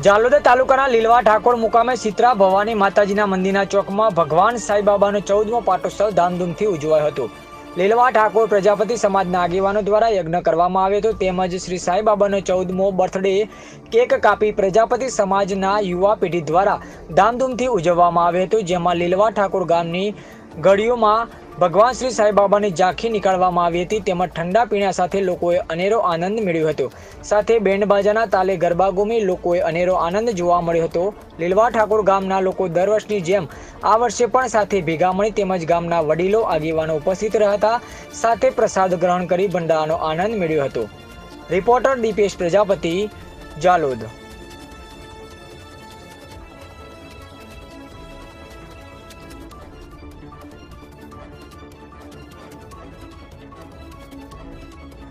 જાલોદ તાલુકાના લીલવા ઠાકોર મુકામે શીતળા ભવાની માતાજીના મંદિરના ચોકમાં ભગવાન સાંઈબાબાનો 14મો પાટોત્સવ ધામધૂમથી ઉજવાયો હતો। લીલવા ઠાકોર પ્રજાપતિ સમાજના આગેવાનો દ્વારા યજ્ઞ કરવામાં આવ્યો હતો, તેમજ શ્રી સાંઈબાબાનો 14મો બર્થડે કેક કાપી પ્રજાપતિ સમાજના યુવા પેઢી દ્વારા ધામધૂમથી ઉજવવામાં આવ્યો હતો, જેમાં લીલવા ઠાકોર ગામની ગળીઓમાં ભગવાન શ્રી સાંઈબાબાની ઝાંખી નીકાળવામાં આવી હતી, તેમજ ઠંડા પીણા સાથે લોકોએ અનેરો આનંદ મેળવ્યો હતો। સાથે બેન્ડ બાજાના તાલે ગરબા ઘૂમી લોકોએ અનેરો આનંદ જોવા મળ્યો હતો। લીલવા ઠાકોર ગામના લોકો દર વર્ષની જેમ આ વર્ષે પણ સાથે ભેગા મળી તેમજ ગામના વડીલો આગેવાનો ઉપસ્થિત રહ્યા હતા, સાથે પ્રસાદ ગ્રહણ કરી ભંડારાનો આનંદ મેળવ્યો હતો। રિપોર્ટર દીપેશ પ્રજાપતિ, જાલોદ।